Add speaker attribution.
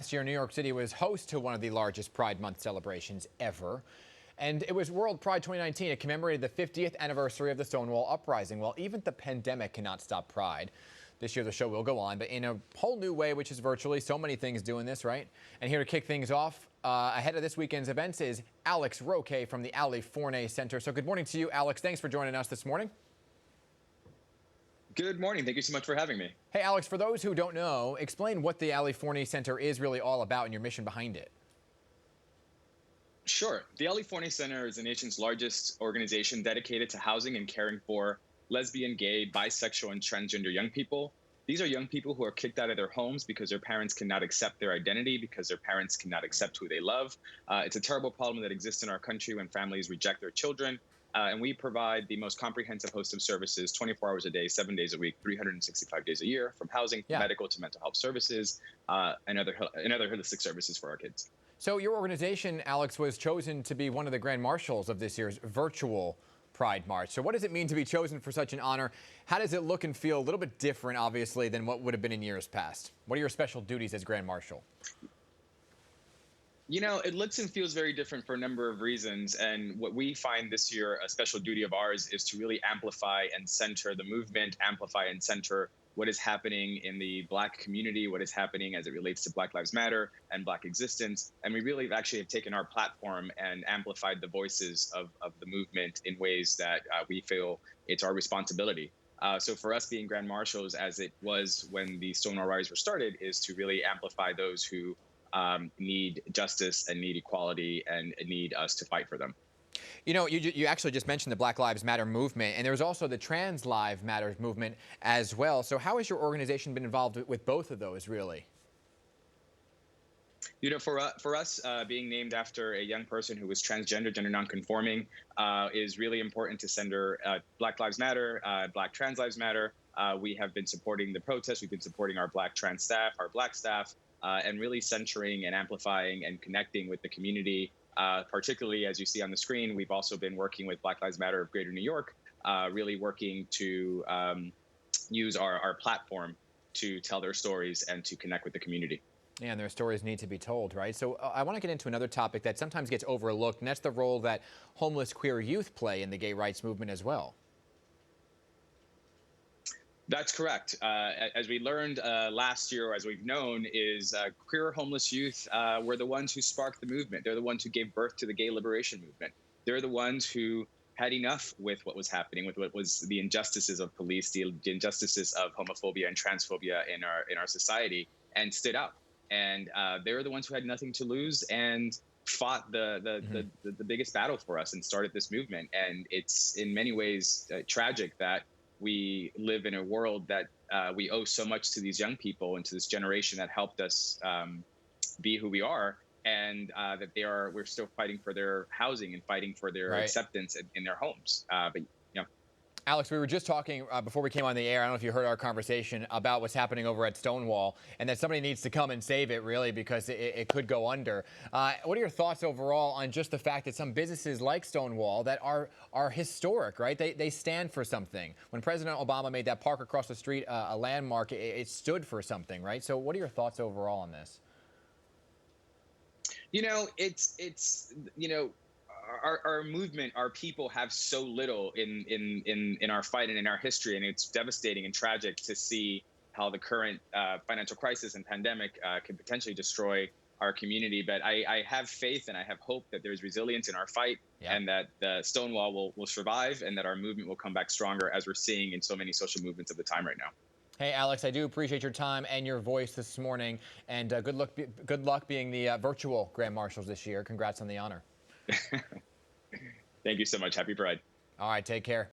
Speaker 1: Last year, New York City was host to one of the largest Pride Month celebrations ever. And it was World Pride 2019. It commemorated the 50th anniversary of the Stonewall Uprising. Well, even the pandemic cannot stop Pride. This year, the show will go on, but in a whole new way, which is virtually. So many things doing this, right? And here to kick things off ahead of this weekend's events is Alex Roque from the Ali Forney Center. So good morning to you, Alex. Thanks for joining us this morning.
Speaker 2: Good morning. Thank you so much for having me.
Speaker 1: Hey, Alex, for those who don't know, explain what the Ali Forney Center is really all about and your mission behind it.
Speaker 2: Sure. The Ali Forney Center is the nation's largest organization dedicated to housing and caring for lesbian, gay, bisexual, and transgender young people. These are young people who are kicked out of their homes because their parents cannot accept their identity, because their parents cannot accept who they love. It's a terrible problem that exists in our country when families reject their children. And we provide the most comprehensive host of services 24 hours a day, 7 days a week, 365 days a year, from housing, medical to mental health services, and other holistic services for our kids.
Speaker 1: So your organization, Alex, was chosen to be one of the grand marshals of this year's virtual Pride March. So what does it mean to be chosen for such an honor? How does it look and feel? A little bit different, obviously, than what would have been in years past. What are your special duties as grand marshal?
Speaker 2: You know, it looks and feels very different for a number of reasons. And what we find this year, a special duty of ours, is to really amplify and center the movement, amplify and center what is happening in the Black community, what is happening as it relates to Black Lives Matter and Black existence. And we really actually have taken our platform and amplified the voices of the movement in ways that we feel it's our responsibility. So for us being grand marshals, as it was when the Stonewall Riots were started, is to really amplify those who need justice and need equality and need us to fight for them.
Speaker 1: You know, you actually just mentioned the Black Lives Matter movement, and there's also the Trans Lives Matter movement as well. So how has your organization been involved with both of those, really?
Speaker 2: You know, for us, being named after a young person who was transgender, gender nonconforming, is really important to center Black Lives Matter, Black Trans Lives Matter. We have been supporting the protests. We've been supporting our Black trans staff, our Black staff, and really centering and amplifying and connecting with the community. Particularly, as you see on the screen, we've also been working with Black Lives Matter of Greater New York, really working to use our platform to tell their stories and to connect with the community.
Speaker 1: Yeah, and their stories need to be told, right? So I want to get into another topic that sometimes gets overlooked, and that's the role that homeless queer youth play in the gay rights movement as well.
Speaker 2: That's correct. As we learned last year, or as we've known, is queer homeless youth were the ones who sparked the movement. They're the ones who gave birth to the gay liberation movement. They're the ones who had enough with what was happening, with what was the injustices of police, the injustices of homophobia and transphobia in our society, and stood up. And they're the ones who had nothing to lose and fought the biggest battle for us and started this movement. And it's in many ways tragic that we live in a world that we owe so much to these young people and to this generation that helped us be who we are, and that we're still fighting for their housing and fighting for their acceptance in their homes. But you know,
Speaker 1: Alex, we were just talking before we came on the air, I don't know if you heard our conversation about what's happening over at Stonewall, and that somebody needs to come and save it, really, because it could go under. What are your thoughts overall on just the fact that some businesses like Stonewall that are historic, right? They stand for something. When President Obama made that park across the street a landmark, it stood for something, right? So what are your thoughts overall on this?
Speaker 2: You know, it's you know, our movement, our people have so little in our fight and in our history, and it's devastating and tragic to see how the current financial crisis and pandemic can potentially destroy our community. But I have faith and I have hope that there's resilience in our fight, and that the Stonewall will survive, and that our movement will come back stronger, as we're seeing in so many social movements of the time right now.
Speaker 1: Hey, Alex, I do appreciate your time and your voice this morning, and good luck being the virtual Grand Marshals this year. Congrats on the honor.
Speaker 2: Thank you so much. Happy Pride.
Speaker 1: All right, take care.